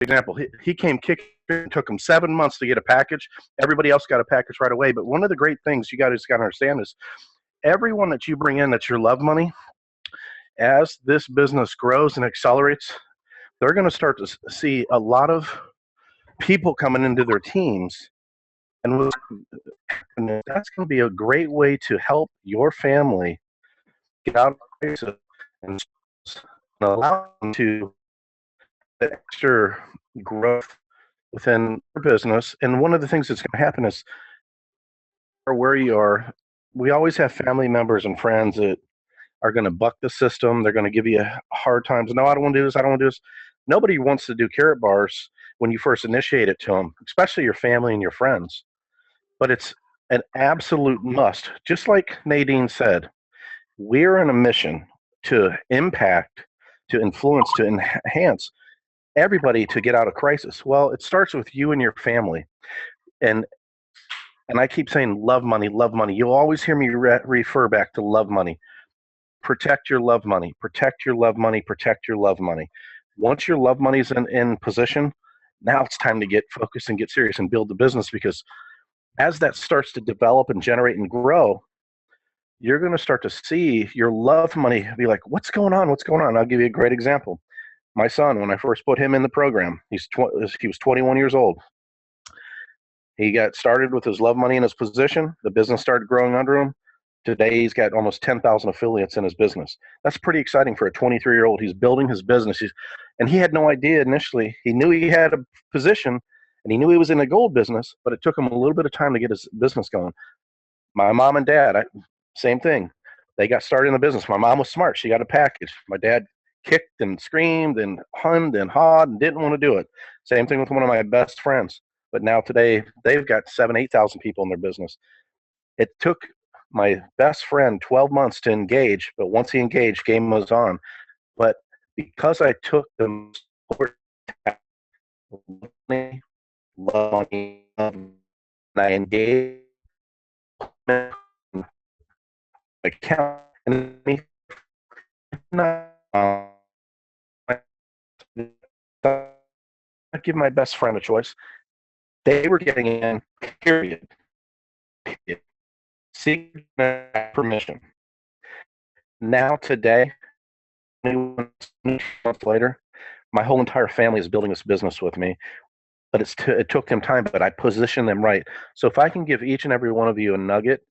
example. He came kicking. It took him 7 months to get a package. Everybody else got a package right away. But one of the great things you guys got to understand is everyone that you bring in that's your love money, as this business grows and accelerates, they're going to start to see a lot of people coming into their teams. And that's going to be a great way to help your family get out of crisis and allow them to get extra growth within your business. And one of the things that's going to happen is where you are, we always have family members and friends that are going to buck the system. They're going to give you hard times. No, I don't want to do this. I don't want to do this. Nobody wants to do Karatbars when you first initiate it to them, especially your family and your friends. But it's an absolute must. Just like Nadine said, we're on a mission to impact, to influence, to enhance everybody to get out of crisis. Well, it starts with you and your family. And I keep saying love money, love money. You'll always hear me refer back to love money. Protect your love money, protect your love money, protect your love money. Once your love money's in position, now it's time to get focused and get serious and build the business, because as that starts to develop and generate and grow, you're going to start to see your love money be like, what's going on? What's going on? I'll give you a great example. My son, when I first put him in the program, he was 21 years old. He got started with his love money in his position. The business started growing under him. Today, he's got almost 10,000 affiliates in his business. That's pretty exciting for a 23-year-old. He's building his business. And he had no idea initially. He knew he had a position, and he knew he was in a gold business, but it took him a little bit of time to get his business going. My mom and dad, same thing. They got started in the business. My mom was smart. She got a package. My dad kicked and screamed and hummed and hawed and didn't want to do it. Same thing with one of my best friends. But now today, they've got 7,000, 8,000 people in their business. It took my best friend 12 months to engage, but once he engaged, game was on. But because I took the money, and I engaged account, and I give my best friend a choice. They were getting in, period. Seeking permission. Now today, months later, my whole entire family is building this business with me. But it took them time, but I positioned them right. So if I can give each and every one of you a nugget,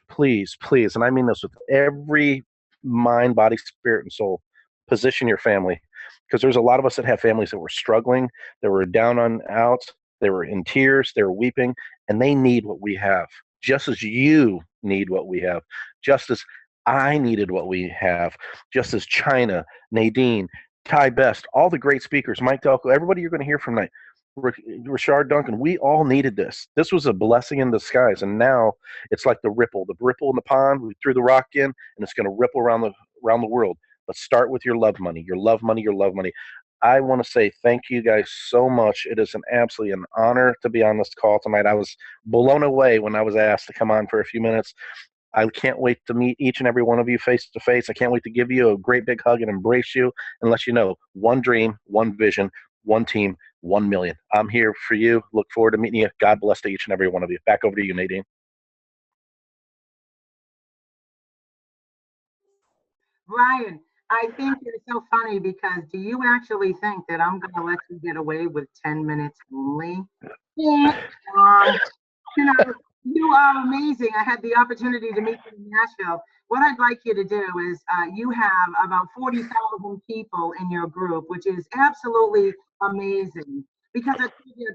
please, please, and I mean this with every mind, body, spirit, and soul, position your family. Because there's a lot of us that have families that were struggling, that were down on outs, they were in tears, they were weeping, and they need what we have. Just as you need what we have, just as I needed what we have, just as China, Nadine, Ty Best, all the great speakers, Mike Delco, everybody you're going to hear from tonight, Rashard Duncan, we all needed this. This was a blessing in disguise, and now it's like the ripple in the pond. We threw the rock in, and it's going to ripple around the world. But start with your love money, your love money, your love money. I want to say thank you guys so much. It is absolutely an honor to be on this call tonight. I was blown away when I was asked to come on for a few minutes. I can't wait to meet each and every one of you face to face. I can't wait to give you a great big hug and embrace you and let you know one dream, one vision, one team, 1 million. I'm here for you. Look forward to meeting you. God bless to each and every one of you. Back over to you, Nadine. Ryan, I think you're so funny, because do you actually think that I'm going to let you get away with 10 minutes only? Yeah. You know, you are amazing. I had the opportunity to meet you in Nashville. What I'd like you to do is, you have about 40,000 people in your group, which is absolutely amazing, because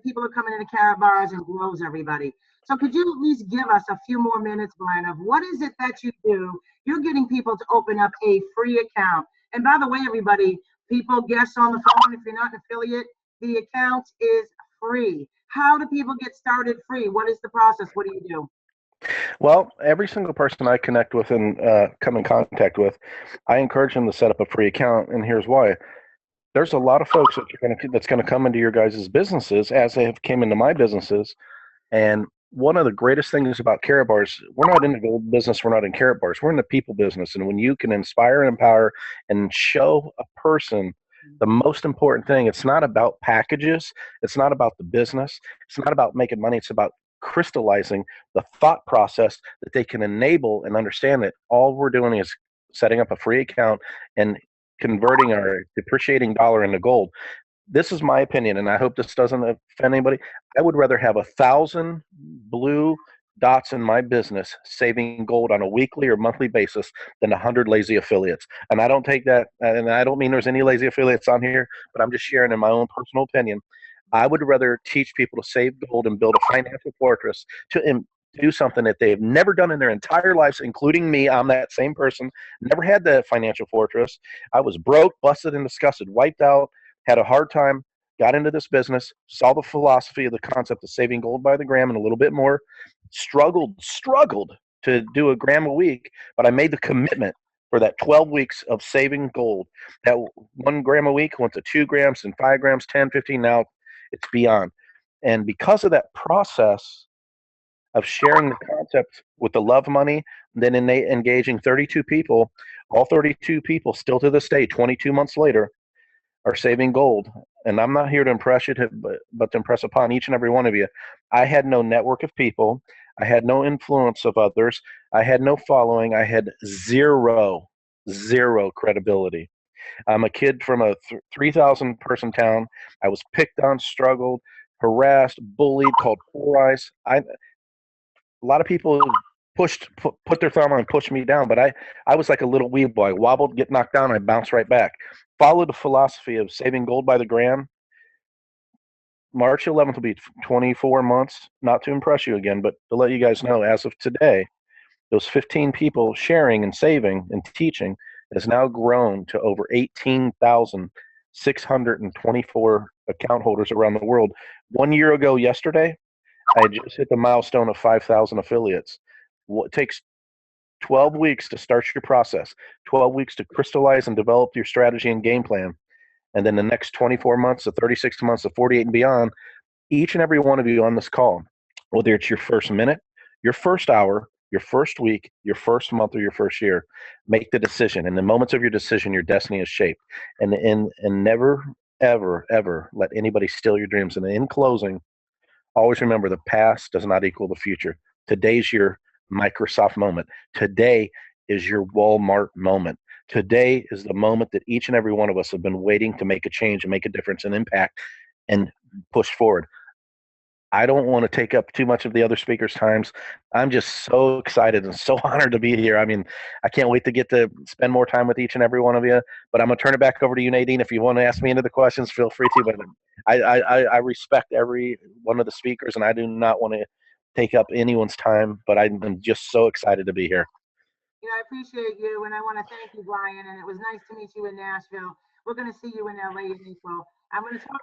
people are coming into Karatbars and grows everybody. So could you at least give us a few more minutes, Brian, of what is it that you do? You're getting people to open up a free account. And by the way, everybody, people, guests on the phone, if you're not an affiliate, the account is free. How do people get started free? What is the process? What do you do? Well, every single person I connect with and come in contact with, I encourage them to set up a free account, and here's why. There's a lot of folks that's going to come into your guys' businesses, as they have came into my businesses, and one of the greatest things about Karatbars, we're not in the gold business, we're not in Karatbars, we're in the people business. And when you can inspire and empower and show a person The most important thing, it's not about packages. It's not about the business. It's not about making money. It's about crystallizing the thought process that they can enable and understand that all we're doing is setting up a free account and converting our depreciating dollar into gold. This is my opinion, and I hope this doesn't offend anybody. I would rather have 1,000 blue dots in my business saving gold on a weekly or monthly basis than 100 lazy affiliates. And I don't take that, and I don't mean there's any lazy affiliates on here, but I'm just sharing in my own personal opinion. I would rather teach people to save gold and build a financial fortress to do something that they've never done in their entire lives, including me. I'm that same person, never had the financial fortress. I was broke, busted, and disgusted, wiped out, had a hard time, got into this business, saw the philosophy of the concept of saving gold by the gram and a little bit more, struggled to do a gram a week, but I made the commitment for that 12 weeks of saving gold. That 1 gram a week went to 2 grams and 5 grams, 10, 15. Now it's beyond. And because of that process of sharing the concept with the love money, then engaging 32 people, all 32 people still to this day, 22 months later, are saving gold. And I'm not here to impress you, but to impress upon each and every one of you. I had no network of people. I had no influence of others. I had no following. I had zero credibility. I'm a kid from a 3,000 person town. I was picked on, struggled, harassed, bullied, called poor eyes. A lot of people put their thumb on and pushed me down, but I was like a little wee boy. Wobbled, get knocked down, I bounced right back. Followed the philosophy of saving gold by the gram. March 11th will be 24 months. Not to impress you again, but to let you guys know, as of today, those 15 people sharing and saving and teaching has now grown to over 18,624 account holders around the world. 1 year ago yesterday, I just hit the milestone of 5,000 affiliates. It takes 12 weeks to start your process, 12 weeks to crystallize and develop your strategy and game plan. And then the next 24 months, the 36 months, the 48 and beyond, each and every one of you on this call, whether it's your first minute, your first hour, your first week, your first month, or your first year, make the decision. In the moments of your decision, your destiny is shaped. And never, ever let anybody steal your dreams. And in closing, always remember the past does not equal the future. Today's your Microsoft moment. Today is your Walmart moment. Today is the moment that each and every one of us have been waiting to make a change and make a difference and impact and push forward. I don't want to take up too much of the other speakers' times. I'm just so excited and so honored to be here. I mean, I can't wait to get to spend more time with each and every one of you. But I'm going to turn it back over to you, Nadine. If you want to ask me into the questions, feel free to. But I respect every one of the speakers, and I do not want to take up anyone's time. But I'm just so excited to be here. Yeah, I appreciate you, and I want to thank you, Brian. And it was nice to meet you in Nashville. We're going to see you in LA in April. I'm going to talk.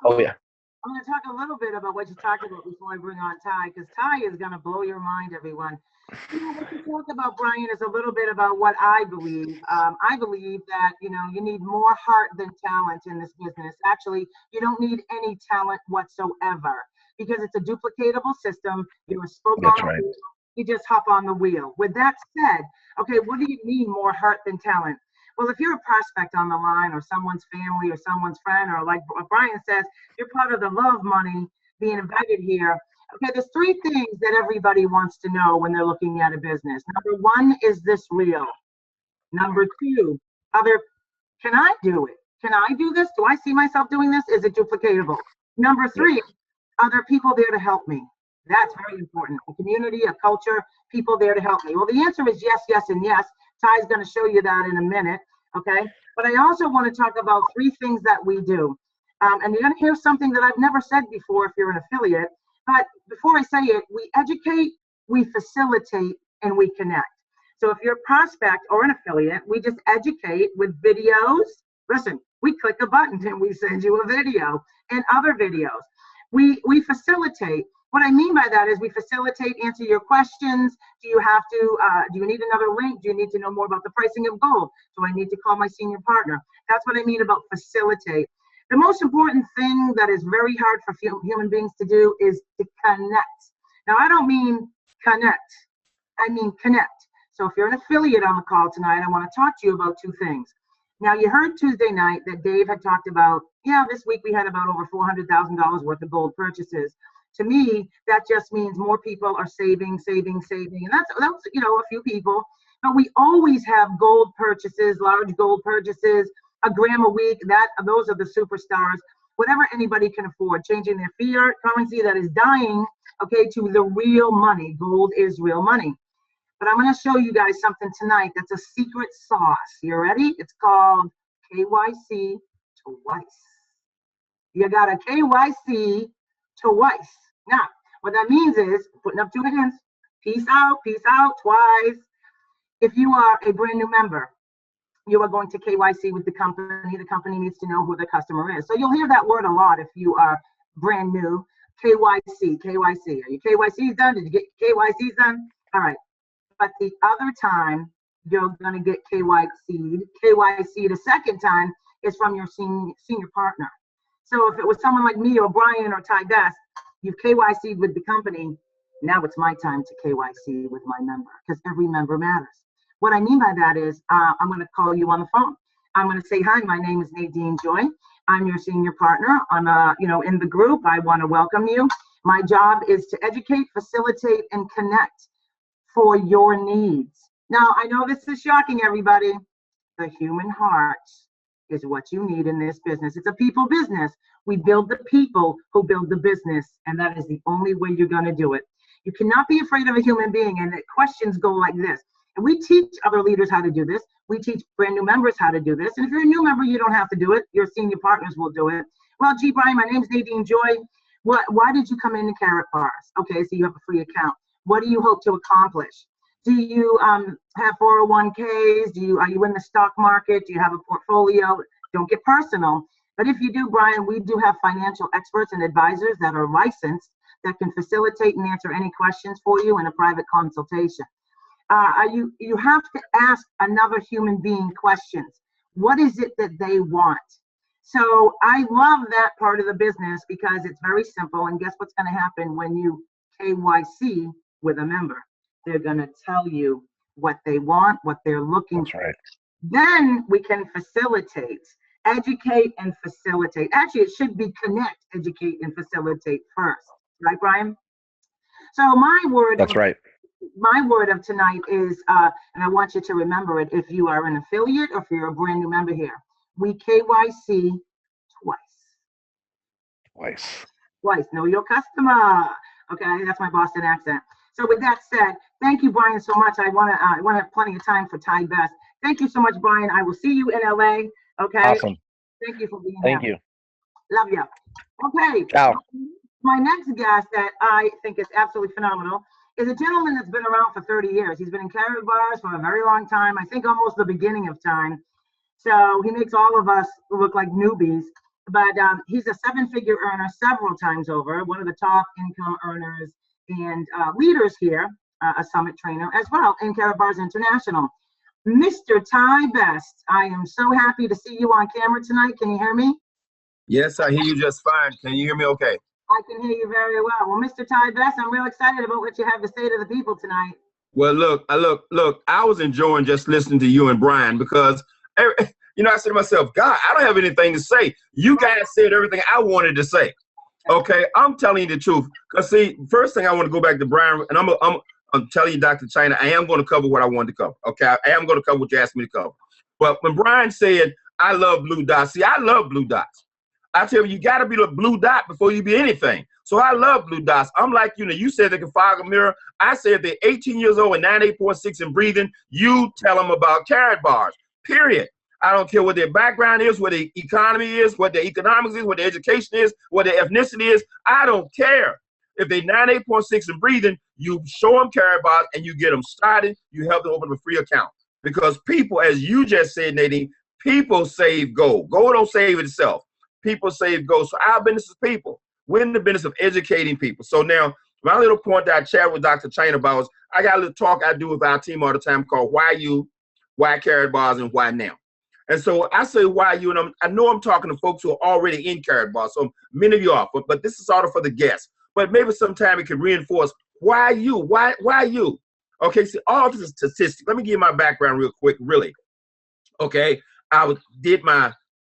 I'm going to talk a little bit about what you talked about before I bring on Ty, because Ty is going to blow your mind, everyone. What you talk about, Brian, is a little bit about what I believe. I believe that, you need more heart than talent in this business. Actually, you don't need any talent whatsoever, because it's a duplicatable system. You're a spoke on the wheel. You just hop on the wheel. With that said, okay, what do you mean more heart than talent? Well, if you're a prospect on the line, or someone's family, or someone's friend, or like Brian says, you're part of the love money being invited here. Okay, there's three things that everybody wants to know when they're looking at a business. Number one, is this real? Number two, can I do it? Can I do this? Do I see myself doing this? Is it duplicatable? Number three, are there people there to help me? That's very important. A community, a culture, people there to help me. Well, the answer is yes, yes, and yes. Ty's going to show you that in a minute, okay? But I also want to talk about three things that we do. And you're going to hear something that I've never said before if you're an affiliate. But before I say it, we educate, we facilitate, and we connect. So if you're a prospect or an affiliate, we just educate with videos. Listen, we click a button and we send you a video and other videos. We facilitate. What I mean by that is we facilitate, answer your questions. Do you need another link? Do you need to know more about the pricing of gold? Do I need to call my senior partner? That's what I mean about facilitate. The most important thing that is very hard for human beings to do is to connect. Now, I don't mean connect. I mean connect. So if you're an affiliate on the call tonight, I want to talk to you about two things. Now, you heard Tuesday night that Dave had talked about, yeah, this week we had about over $400,000 worth of gold purchases. To me, that just means more people are saving. And that's a few people. But we always have gold purchases, large gold purchases, a gram a week. Those are the superstars. Whatever anybody can afford, changing their fiat currency that is dying, okay, to the real money. Gold is real money. But I'm going to show you guys something tonight that's a secret sauce. You ready? It's called KYC twice. You got a KYC twice. Now, what that means is putting up two hands. Peace out, twice. If you are a brand new member, you are going to KYC with the company. The company needs to know who the customer is. So you'll hear that word a lot if you are brand new. KYC. Are your KYCs done? Did you get KYCs done? All right. But the other time you're going to get KYC'd. KYC the second time is from your senior partner. So if it was someone like me or Brian or Ty Best, you've KYC'd with the company. Now it's my time to KYC with my member, because every member matters. What I mean by that is I'm going to call you on the phone. I'm going to say, hi, my name is Nadine Joy. I'm your senior partner. I'm in the group. I want to welcome you. My job is to educate, facilitate, and connect for your needs. Now, I know this is shocking, everybody. The human heart is what you need in this business. It's a people business. We build the people who build the business, and that is the only way you're going to do it. You cannot be afraid of a human being, and the questions go like this. And we teach other leaders how to do this. We teach brand new members how to do this. And if you're a new member, you don't have to do it. Your senior partners will do it. Well, gee, Brian, my name's Nadine Joy. Why did you come into Karatbars? Okay, so you have a free account. What do you hope to accomplish? Do you have 401ks? Are you in the stock market? Do you have a portfolio? Don't get personal. But if you do, Brian, we do have financial experts and advisors that are licensed that can facilitate and answer any questions for you in a private consultation. You have to ask another human being questions. What is it that they want? So I love that part of the business because it's very simple. And guess what's going to happen when you KYC with a member? They're going to tell you what they want, what they're looking for. Right. Then we can facilitate, educate, and facilitate. Actually, it should be connect, educate, and facilitate first. Right, Brian? So my word. That's right. My word of tonight is, and I want you to remember it, if you are an affiliate or if you're a brand new member here, we KYC twice. Know your customer. Okay, that's my Boston accent. So with that said, thank you, Brian, so much. I want to have plenty of time for Ty Best. Thank you so much, Brian. I will see you in LA. Okay. Awesome. Thank you for being here. Thank you. Love you. Okay. Ciao. My next guest that I think is absolutely phenomenal is a gentleman that's been around for 30 years. He's been in Karatbars for a very long time. I think almost the beginning of time. So he makes all of us look like newbies. But he's a seven-figure earner several times over, one of the top income earners and leaders here, a summit trainer as well in Karatbars International. Mr. Ty Best, I am so happy to see you on camera tonight. Can you hear me? Yes, I hear you just fine. Can you hear me okay? I can hear you very well. Well, Mr. Ty Best, I'm real excited about what you have to say to the people tonight. Well, look, I was enjoying just listening to you and Brian because, I said to myself, God, I don't have anything to say. You guys said everything I wanted to say. Okay, I'm telling you the truth. Because, see, first thing I want to go back to Brian, and I'm telling you, Dr. China, I am going to cover what I wanted to cover. Okay, I am going to cover what you asked me to cover. But when Brian said, I love blue dots, see, I love blue dots. I tell you, you got to be the blue dot before you be anything. So I love blue dots. I'm like, you said they can fog a mirror. I said they're 18 years old and 98.6 and breathing. You tell them about Karatbars, period. I don't care what their background is, what their economy is, what their economics is, what their education is, what their ethnicity is. I don't care. If they're 98.6 and breathing, you show them Karatbars and you get them started. You help them open a free account. Because people, as you just said, Nadine, people save gold. Gold don't save itself. People save gold. So our business is people. We're in the business of educating people. So now, my little point that I chat with Dr. China about is I got a little talk I do with our team all the time called Why You, Why Karatbars, and Why Now. And so I say why you, and I know I'm talking to folks who are already in Karatbars, so many of you are, but this is sort of for the guests. But maybe sometime it can reinforce why you, why you. Okay, see, all this is statistics. Let me give you my background real quick, really. Okay, did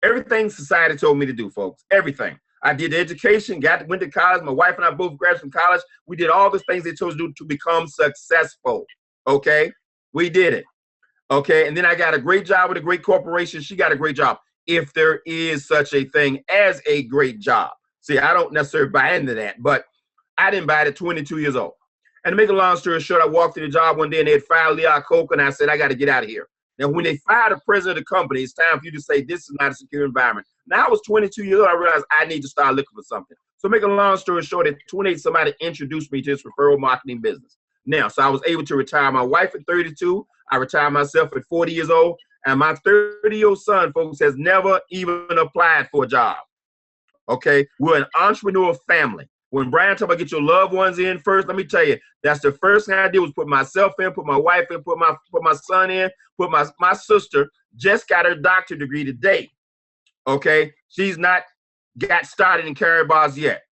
everything society told me to do, folks. Everything. I did education, went to college. My wife and I both graduated from college. We did all the things they told us to do to become successful. Okay? We did it. Okay? And then I got a great job with a great corporation. She got a great job. If there is such a thing as a great job. See, I don't necessarily buy into that, but I didn't buy it at 22 years old. And to make a long story short, I walked in the job one day and they had fired Leon Coke, and I said, I got to get out of here. Now, when they fired the president of the company, it's time for you to say, this is not a secure environment. Now I was 22 years old. I realized I need to start looking for something. So make a long story short, at 28, somebody introduced me to this referral marketing business. Now, so I was able to retire my wife at 32. I retired myself at 40 years old. And my 30-year-old son, folks, has never even applied for a job. Okay? We're an entrepreneur family. When Brian talked about get your loved ones in first, let me tell you, that's the first thing I did was put myself in, put my wife in, put my son in, put my sister just got her doctorate degree today. Okay? She's not got started in Karatbars yet,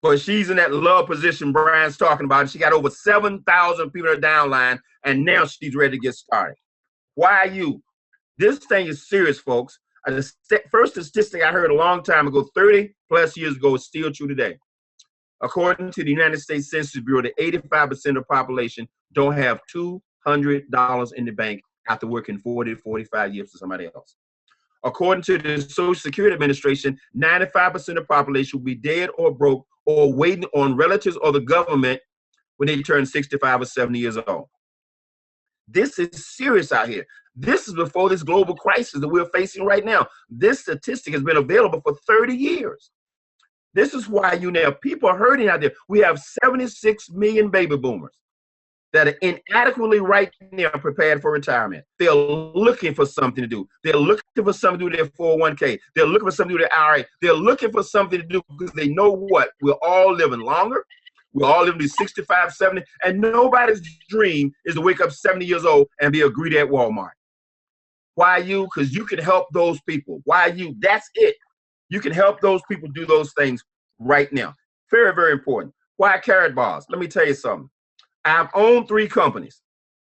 but she's in that love position Brian's talking about. She got over 7,000 people in her downline, and now she's ready to get started. Why are you? This thing is serious, folks. The first statistic I heard a long time ago, 30 plus years ago, is still true today. According to the United States Census Bureau, the 85% of the population don't have $200 in the bank after working 40 to 45 years for somebody else. According to the Social Security Administration, 95% of the population will be dead or broke or waiting on relatives or the government when they turn 65 or 70 years old. This is serious out here. This is before this global crisis that we're facing right now. This statistic has been available for 30 years. This is why people are hurting out there. We have 76 million baby boomers that are inadequately right now prepared for retirement. They're looking for something to do. They're looking for something to do with their 401k. They're looking for something to do with their IRA. They're looking for something to do because they know what? We're all living longer. We're all living to 65, 70, and nobody's dream is to wake up 70 years old and be a greeter at Walmart. Why you? Because you can help those people. Why you? That's it. You can help those people do those things right now. Very, very important. Why Karatbars? Let me tell you something. I've owned 3 companies,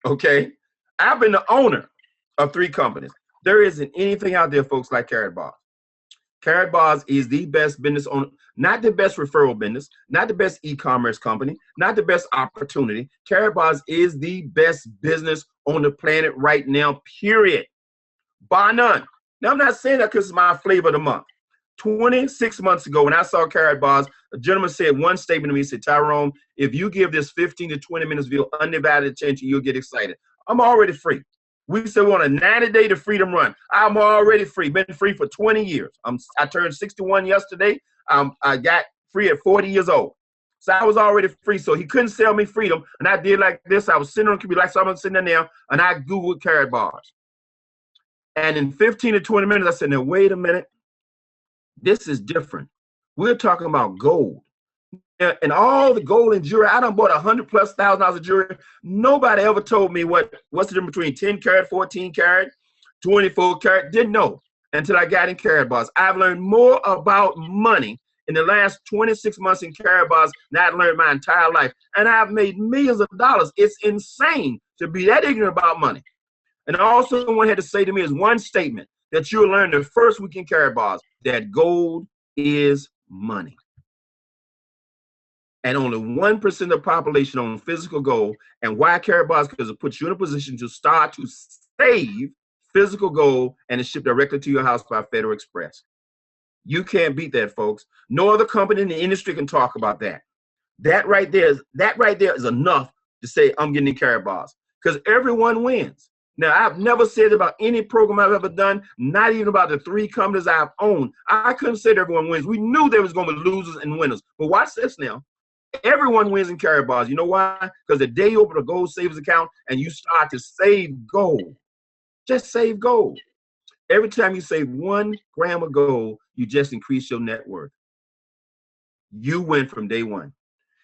okay? I've been the owner of 3 companies. There isn't anything out there, folks, like Karatbars. Karatbars is the best business owner, not the best referral business, not the best e-commerce company, not the best opportunity. Karatbars is the best business on the planet right now, period. Bar none. Now, I'm not saying that because it's my flavor of the month. 26 months ago, when I saw Karatbars, a gentleman said one statement to me. He said, Tyrone, if you give this 15 to 20 minutes of your undivided attention, you'll get excited. I'm already free. We said we're on a 90-day to freedom run. I'm already free. Been free for 20 years. I turned 61 yesterday. I got free at 40 years old. So I was already free. So he couldn't sell me freedom. And I did like this. I was sitting on the computer like someone sitting there now, and I Googled Karatbars. And in 15 to 20 minutes, I said, now, wait a minute. This is different. We're talking about gold. And all the gold and jewelry, I done bought $100,000+ of jewelry. Nobody ever told me what's the difference between 10 karat, 14 karat, 24 karat. Didn't know until I got in Karatbars. I've learned more about money in the last 26 months in Karatbars than I've learned my entire life. And I've made millions of dollars. It's insane to be that ignorant about money. And also someone had to say to me is one statement that you'll learn the first week in Karatbars, that gold is money. And only 1% of the population own physical gold. And why Karatbars? Because it puts you in a position to start to save physical gold and it's shipped directly to your house by Federal Express. You can't beat that, folks. No other company in the industry can talk about that. That right there is enough to say I'm getting in Karatbars because everyone wins. Now, I've never said about any program I've ever done, not even about the 3 companies I've owned. I couldn't say that everyone wins. We knew there was going to be losers and winners. But watch this now. Everyone wins in Karatbars. You know why? Because the day you open a gold savings account and you start to save gold, just save gold. Every time you save 1 gram of gold, you just increase your net worth. You win from day one.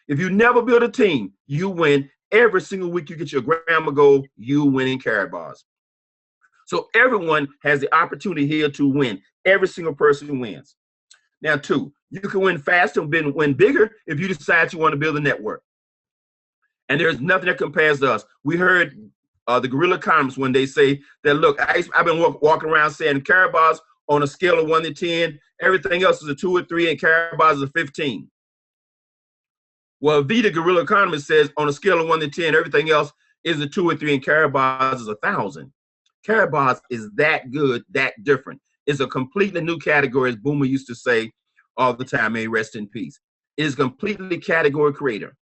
If you never build a team, you win. Every single week you get your gram of gold, you win in Karatbars. So everyone has the opportunity here to win. Every single person wins. Now, 2, you can win faster and win bigger if you decide you want to build a network. And there's nothing that compares to us. We heard the guerrilla economists when they say that, look, I've been walking around saying Karatbars on a scale of 1 to 10, everything else is a 2 or 3, and Karatbars is a 15. Well, V, the guerrilla economist, says on a scale of 1 to 10, everything else is a 2 or 3, and Karatbars is 1,000. Karatbars is that good, that different. It's a completely new category, as Boomer used to say all the time, may he rest in peace. It is completely category creator.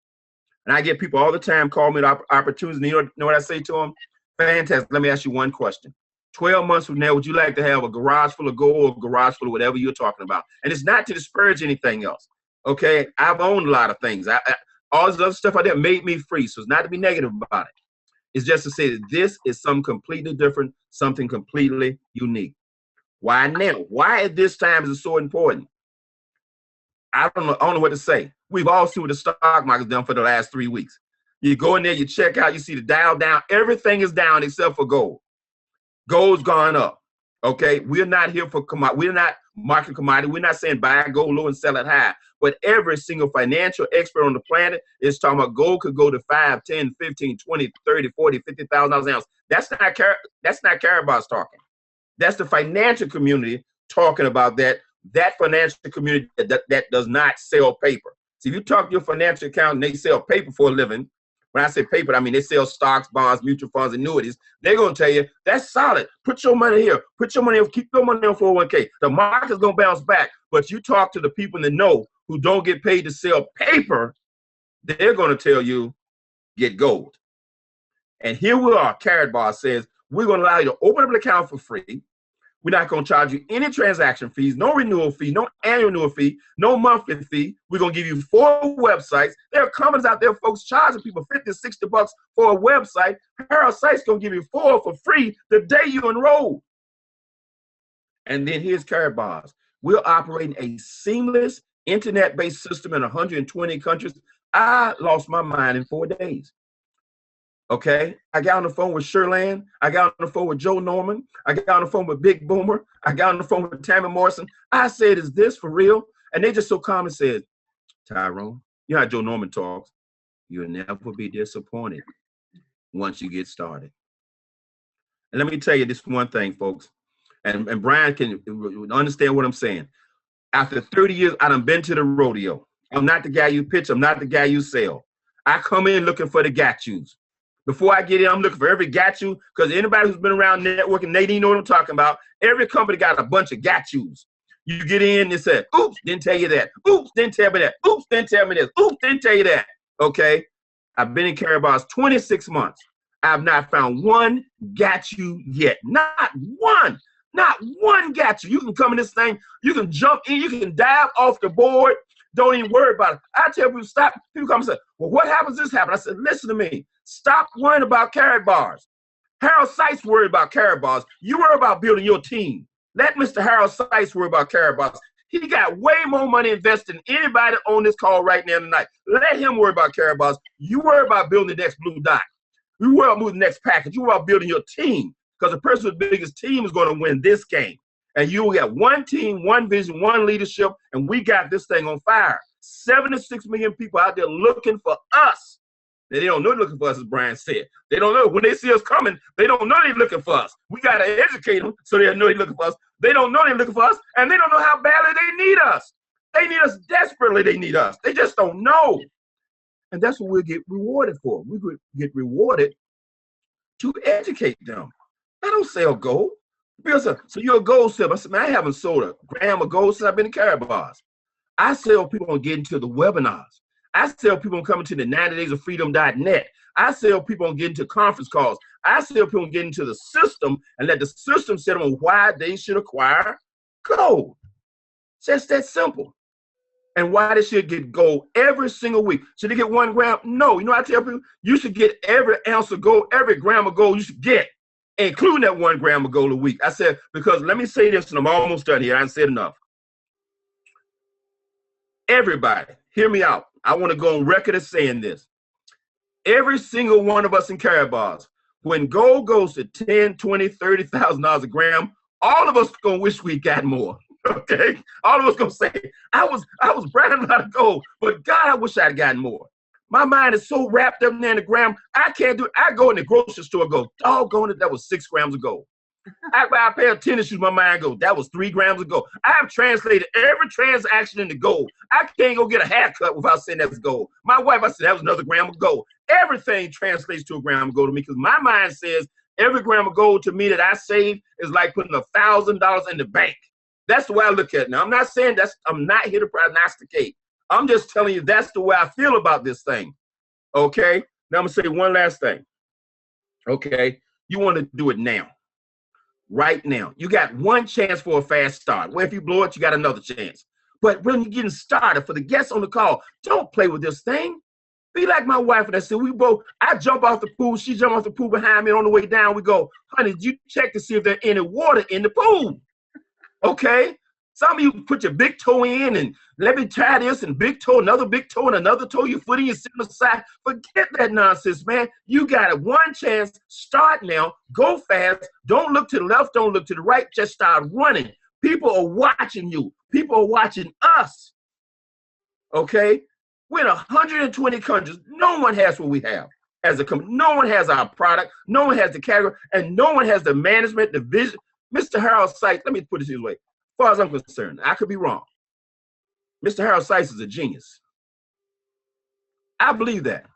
And I get people all the time call me opportunities. And you know what I say to them? Fantastic. Let me ask you one question. 12 months from now, would you like to have a garage full of gold or a garage full of whatever you're talking about? And it's not to disparage anything else. Okay? I've owned a lot of things. All this other stuff out there made me free. So it's not to be negative about it. It's just to say that this is something completely different, something completely unique. Why now? Why at this time is it so important? I don't know what to say. We've all seen what the stock market's done for the last 3 weeks. You go in there, you check out, you see the Dow down. Everything is down except for gold. Gold's gone up. Okay, we're not here for commodity. We're not market commodity. We're not saying buy gold low and sell it high. But every single financial expert on the planet is talking about gold could go to 5, 10, 15, 20, 30, 40, $50,000 an ounce. That's not Karatbars talking. That's the financial community talking about that. That financial community that does not sell paper. See, if you talk to your financial accountant, they sell paper for a living. When I say paper, I mean they sell stocks, bonds, mutual funds, annuities. They're going to tell you, that's solid. Put your money here. Put your money here. Keep your money on 401k. The market's going to bounce back. But you talk to the people that know who don't get paid to sell paper, they're going to tell you, get gold. And here we are. Karatbars says, we're going to allow you to open up an account for free. We're not going to charge you any transaction fees, no renewal fee, no annual renewal fee, no monthly fee. We're going to give you 4 websites. There are companies out there, folks, charging people $50, $60 for a website. Harold Site's going to give you 4 for free the day you enroll. And then here's Karatbars. We're operating a seamless internet-based system in 120 countries. I lost my mind in 4 days. Okay, I got on the phone with Sherland. I got on the phone with Joe Norman. I got on the phone with Big Boomer. I got on the phone with Tammy Morrison. I said, is this for real? And they just so calm and said, Tyrone, you know how Joe Norman talks. You'll never be disappointed once you get started. And let me tell you this one thing, folks. And Brian can understand what I'm saying. After 30 years, I done been to the rodeo. I'm not the guy you pitch. I'm not the guy you sell. I come in looking for the got-yous. Before I get in, I'm looking for every got-you, because anybody who's been around networking, Nadine know what I'm talking about. Every company got a bunch of got-yous. You get in and say, oops, didn't tell you that. Oops, didn't tell me that. Oops, didn't tell me this. Oops, didn't tell you that. Okay? I've been in Karatbars 26 months. I've not found one got-you yet. Not one. Not one got-you. You can come in this thing. You can jump in. You can dive off the board. Don't even worry about it. I tell people, stop. People come and say, well, what happens this happen? I said, listen to me. Stop worrying about Karatbars. Harold Site's worried about Karatbars. You worry about building your team. Let Mr. Harold Sites worry about Karatbars. He got way more money invested than anybody on this call right now tonight. Let him worry about Karatbars. You worry about building the next blue dot. You worry about moving the next package. You worry about building your team, because the person with the biggest team is going to win this game. And you will get one team, one vision, one leadership, and we got this thing on fire. 76 million people out there looking for us. They don't know they're looking for us, as Brian said. They don't know. When they see us coming, they don't know they're looking for us. We got to educate them so they know they're looking for us. They don't know they're looking for us, and they don't know how badly they need us. They need us desperately. They need us. They just don't know. And that's what we'll get rewarded for. We get rewarded to educate them. I don't sell gold. So you're a gold seller. I said, man, I haven't sold a gram of gold since I've been in Karatbars. I sell people on getting to the webinars. I sell people on coming to the 90DaysToFreedom.net. I sell people on getting to conference calls. I sell people on getting to the system and let the system set them on why they should acquire gold. Just that simple. And why they should get gold every single week. Should they get 1 gram? No. You know, I tell people, you should get every ounce of gold, every gram of gold you should get, including that 1 gram of gold a week. I said, because let me say this, and I'm almost done here. I said enough. Everybody, hear me out. I want to go on record as saying this. Every single one of us in Karatbars, when gold goes to $10,000, $20,000, $30,000 a gram, all of us gonna wish we got more. Okay, all of us gonna say, I was bragging about gold, but God, I wish I'd gotten more. My mind is so wrapped up there in the gram, I can't do it. I go in the grocery store and go, doggone it, that was 6 grams of gold. I buy a pair of tennis shoes, my mind goes, that was 3 grams of gold. I have translated every transaction into gold. I can't go get a haircut without saying that's gold. My wife, I said, that was another gram of gold. Everything translates to a gram of gold to me because my mind says every gram of gold to me that I save is like putting $1,000 in the bank. That's the way I look at it. Now, I'm not saying I'm not here to prognosticate. I'm just telling you that's the way I feel about this thing. Okay? Now, I'm going to say one last thing. Okay? You want to do it now. Right now. You got one chance for a fast start. Well, if you blow it, you got another chance. But when you're getting started, for the guests on the call, don't play with this thing. Be like my wife and I said, I jump off the pool, she jump off the pool behind me, and on the way down, we go, honey, did you check to see if there's any water in the pool? Okay? Some of you put your big toe in and let me try this and big toe, another big toe and another toe, your foot in, you sit on the side. Forget that nonsense, man. You got it. One chance. Start now. Go fast. Don't look to the left. Don't look to the right. Just start running. People are watching you. People are watching us. Okay? We're in 120 countries. No one has what we have as a company. No one has our product. No one has the category. And no one has the management, the vision. Mr. Harold Sykes, let me put it this way. As far as I'm concerned, I could be wrong. Mr. Harold Sykes is a genius. I believe that.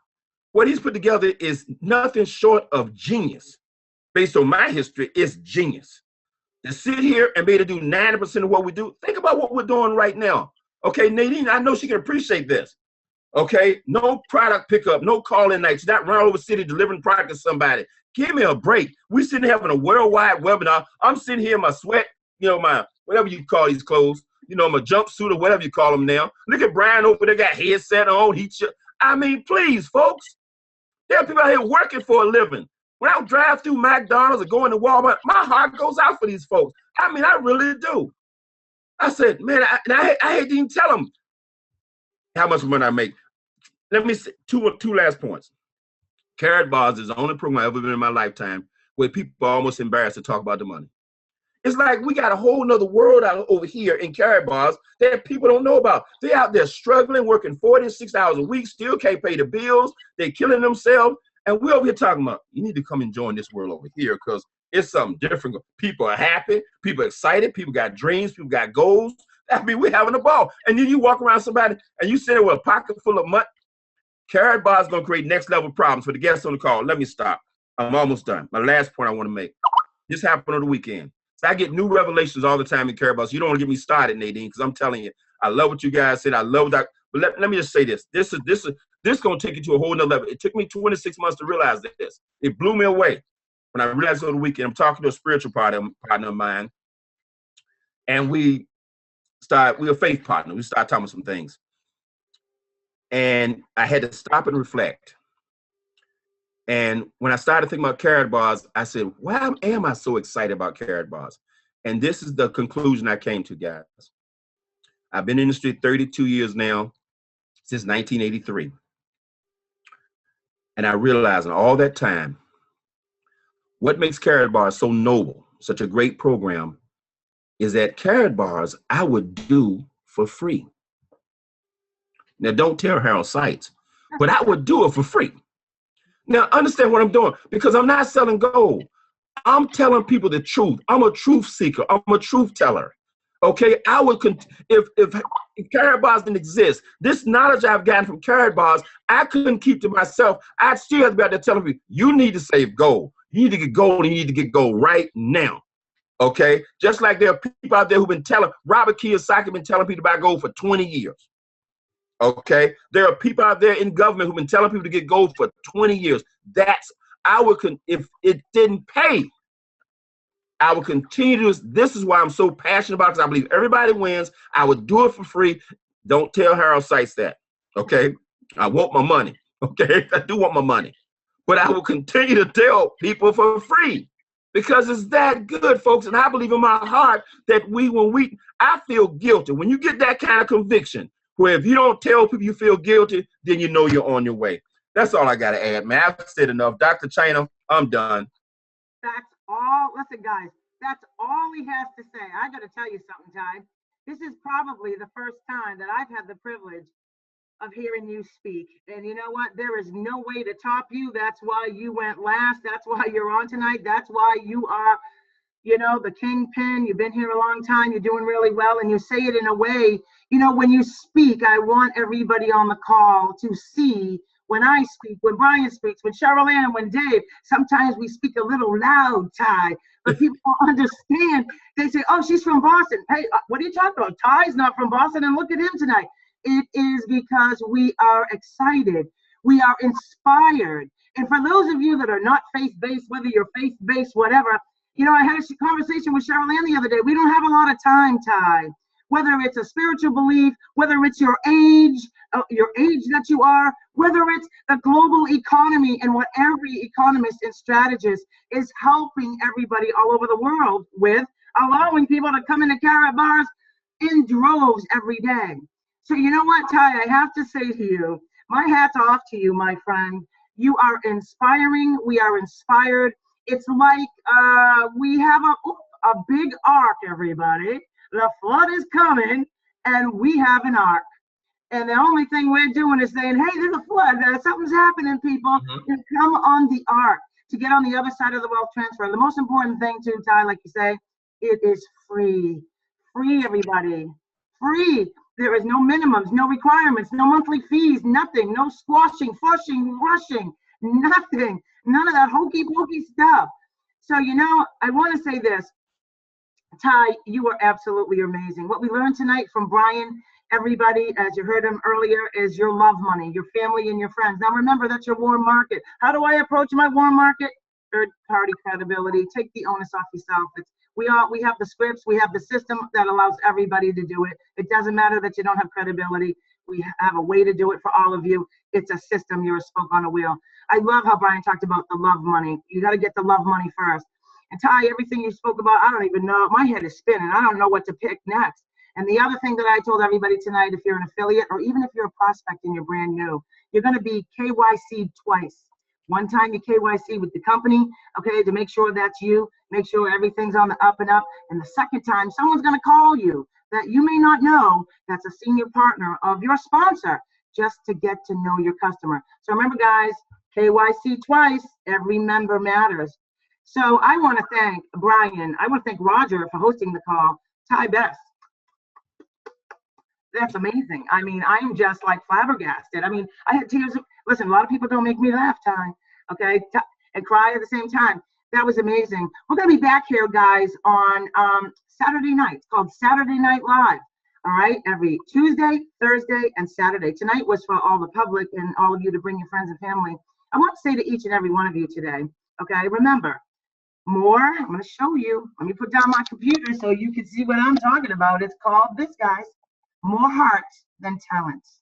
What he's put together is nothing short of genius. Based on my history, it's genius. To sit here and be able to do 90% of what we do, think about what we're doing right now. Okay, Nadine, I know she can appreciate this. Okay, no product pickup, no call-in nights, not run over the city delivering product to somebody. Give me a break. We're sitting here having a worldwide webinar. I'm sitting here in my sweat, my whatever you call these clothes, my jumpsuit or whatever you call them now. Look at Brian over there, got headset on. I mean, please, folks. There are people out here working for a living. When I drive through McDonald's or going to Walmart, my heart goes out for these folks. I mean, I really do. I said, man, I hate to even tell them how much money I make. Let me say two last points. Karatbars is the only program I've ever been in my lifetime where people are almost embarrassed to talk about the money. It's like we got a whole nother world out over here in Karatbars that people don't know about. They're out there struggling, working 46 hours a week, still can't pay the bills. They're killing themselves. And we're over here talking about, you need to come and join this world over here because it's something different. People are happy. People are excited. People got dreams. People got goals. I mean, we're having a ball. And then you walk around somebody and you sit there with a pocket full of money. Karatbars is going to create next level problems for the guests on the call. Let me stop. I'm almost done. My last point I want to make. This happened on the weekend. So I get new revelations all the time in Karatbars. You don't want to get me started, Nadine, because I'm telling you, I love what you guys said. I love that. But let me just say this. This is going to take you to a whole nother level. It took me 26 months to realize this. It blew me away when I realized over the weekend. I'm talking to a spiritual partner of mine, and we're a faith partner. We started talking about some things. And I had to stop and reflect. And when I started thinking about Karatbars, I said, why am I so excited about Karatbars? And this is the conclusion I came to, guys. I've been in the industry 32 years now, since 1983. And I realized in all that time, what makes Karatbars so noble, such a great program, is that Karatbars I would do for free. Now, don't tell Harold Sykes, but I would do it for free. Now, understand what I'm doing, because I'm not selling gold. I'm telling people the truth. I'm a truth seeker. I'm a truth teller. Okay, I would if Karatbars didn't exist, this knowledge I've gotten from Karatbars, I couldn't keep to myself. I'd still have to be out there telling people, you need to save gold. You need to get gold, and you need to get gold right now. Okay, just like there are people out there who've been telling, Robert Kiyosaki been telling people about gold for 20 years. Okay, there are people out there in government who've been telling people to get gold for 20 years. If it didn't pay, I would continue to do this. This is why I'm so passionate about it, because I believe everybody wins. I would do it for free. Don't tell Harold Sykes that. Okay, I want my money. Okay, I do want my money, but I will continue to tell people for free because it's that good, folks. And I believe in my heart that I feel guilty when you get that kind of conviction. Where if you don't tell people you feel guilty, then you know you're on your way. That's all I got to add, man. I've said enough. Dr. China, I'm done. That's all. Listen, guys, that's all he has to say. I got to tell you something, Ty. This is probably the first time that I've had the privilege of hearing you speak. And you know what? There is no way to top you. That's why you went last. That's why you're on tonight. That's why you are, you know, the kingpin. You've been here a long time. You're doing really well. And you say it in a way, you know, when you speak, I want everybody on the call to see when I speak, when Brian speaks, when Cheryl Ann, when Dave, sometimes we speak a little loud, Ty, but people don't understand. They say, oh, she's from Boston. Hey, what are you talking about? Ty's not from Boston, and look at him tonight. It is because we are excited. We are inspired. And for those of you that are not faith-based, whether you're faith-based, whatever, you know, I had a conversation with Cheryl Ann the other day. We don't have a lot of time, Ty. Whether it's a spiritual belief, whether it's your age that you are, whether it's the global economy and what every economist and strategist is helping everybody all over the world with, allowing people to come into Karatbars in droves every day. So you know what, Ty, I have to say to you, my hat's off to you, my friend. You are inspiring. We are inspired. It's like we have a big ark, everybody. The flood is coming, and we have an ark. And the only thing we're doing is saying, hey, there's a flood. Something's happening, people. And come on the ark to get on the other side of the wealth transfer. The most important thing, too, Ty, like you say, it is free. Free, everybody. Free. There is no minimums, no requirements, no monthly fees, nothing. No squashing, flushing, rushing, nothing. None of that hokey pokey stuff. So, you know, I want to say this. Ty, you are absolutely amazing. What we learned tonight from Brian, everybody, as you heard him earlier, is your love money, your family and your friends. Now remember, that's your warm market. How do I approach my warm market? Third-party credibility. Take the onus off yourself. We have the scripts, we have the system that allows everybody to do it. It doesn't matter that you don't have credibility. We have a way to do it for all of you. It's a system. You're a spoke on a wheel. I love how Brian talked about the love money. You got to get the love money first. And Ty, everything you spoke about, I don't even know. My head is spinning. I don't know what to pick next. And the other thing that I told everybody tonight, if you're an affiliate or even if you're a prospect and you're brand new, you're going to be KYC'd twice. One time you KYC with the company, okay, to make sure that's you, make sure everything's on the up and up. And the second time, someone's going to call you that you may not know, that's a senior partner of your sponsor, just to get to know your customer. So remember, guys, KYC twice, every member matters. So I want to thank Brian. I want to thank Roger for hosting the call. Ty Best. That's amazing. I mean, I'm just like flabbergasted. I mean, I had tears. Listen, a lot of people don't make me laugh, Ty, okay, and cry at the same time. That was amazing. We're going to be back here, guys, on Saturday night. It's called Saturday Night Live, all right, every Tuesday, Thursday, and Saturday. Tonight was for all the public and all of you to bring your friends and family. I want to say to each and every one of you today, okay, remember, more, I'm going to show you. Let me put down my computer so you can see what I'm talking about. It's called this, guys. More hearts than talents.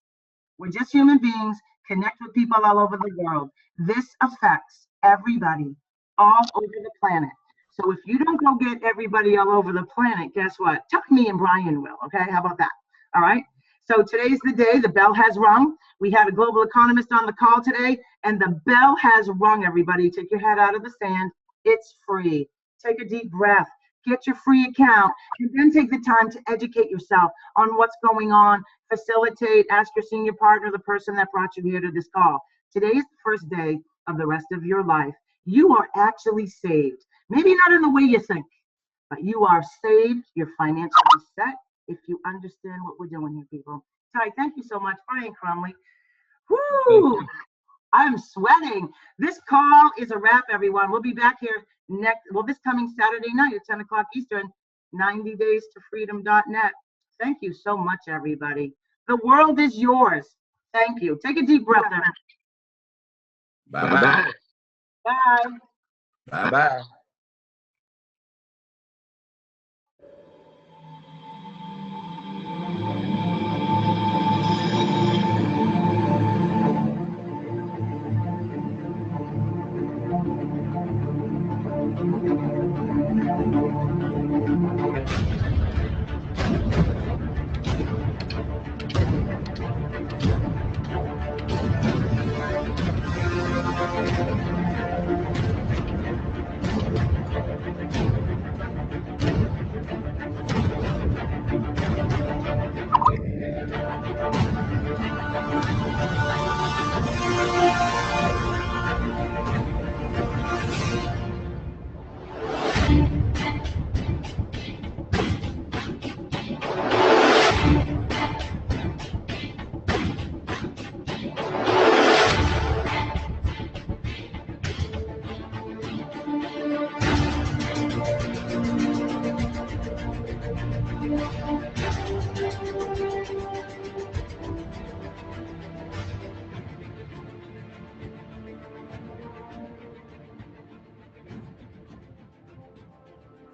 We're just human beings. Connect with people all over the world. This affects everybody all over the planet. So if you don't go get everybody all over the planet, guess what? Me and Brian will, okay? How about that? All right? So today's the day. The bell has rung. We had a global economist on the call today, and the bell has rung, everybody. Take your head out of the sand. It's free. Take a deep breath. Get your free account, and then take the time to educate yourself on what's going on. Facilitate, ask your senior partner, the person that brought you here to this call. Today is the first day of the rest of your life. You are actually saved. Maybe not in the way you think, but you are saved. You're financially set if you understand what we're doing here, people. Ty, thank you so much. Brian Crumley. Woo! I'm sweating. This call is a wrap, everyone. We'll be back here this coming Saturday night at 10 o'clock Eastern, 90DaysToFreedom.net. Thank you so much, everybody. The world is yours. Thank you. Take a deep breath. Bye-bye. Bye. Bye-bye.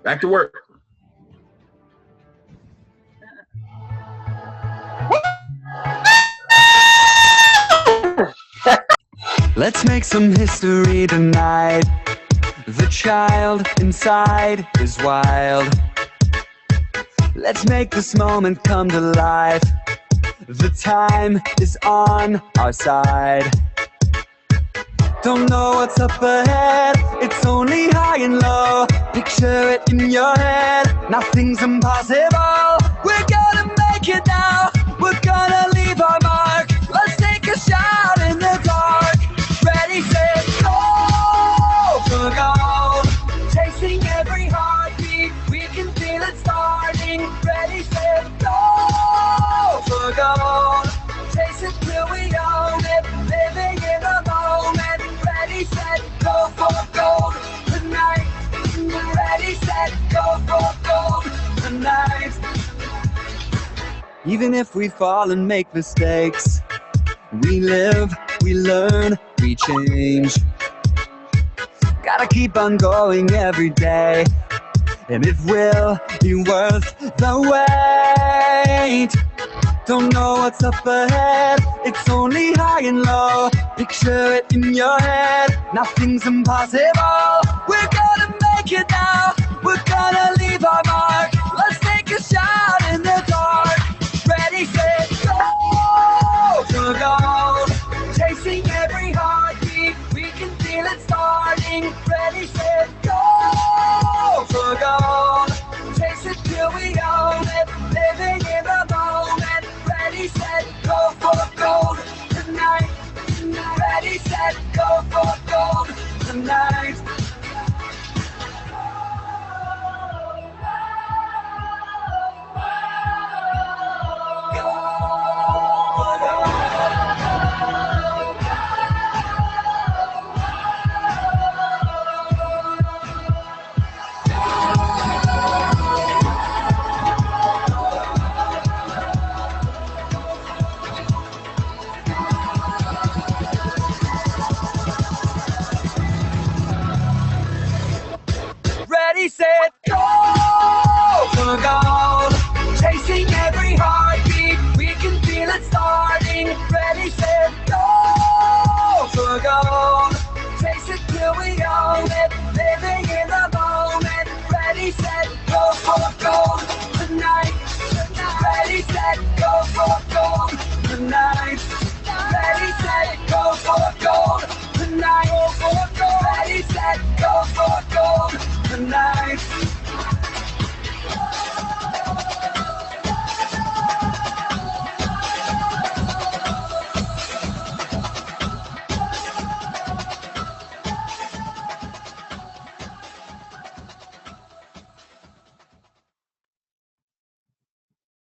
Back to work. Let's make some history tonight. The child inside is wild. Let's make this moment come to life. The time is on our side. Don't know what's up ahead, it's only high and low. Picture it in your head, nothing's impossible. We're gonna make it now, we're gonna leave our mark. Let's take a shot in the dark. Ready, set, go for gold. Chasing every heartbeat, we can feel it starting. Ready, set, go for gold. Chase it till we own it, living in the moment. Ready, set, go for gold tonight. Ready, set, go for gold tonight. Even if we fall and make mistakes, we live, we learn, we change. Gotta keep on going every day, and it will be worth the wait. Don't know what's up ahead, it's only high and low. Picture it in your head, nothing's impossible. We're gonna make it now, we're gonna leave our mark. Let's take a shot in the dark. Ready, set, go for gold. Chasing every heartbeat, we can feel it starting. Ready, set, go for gold. Chase it till we own it, living in the moment. Ready, set, go for gold tonight. Ready, set, go for gold tonight.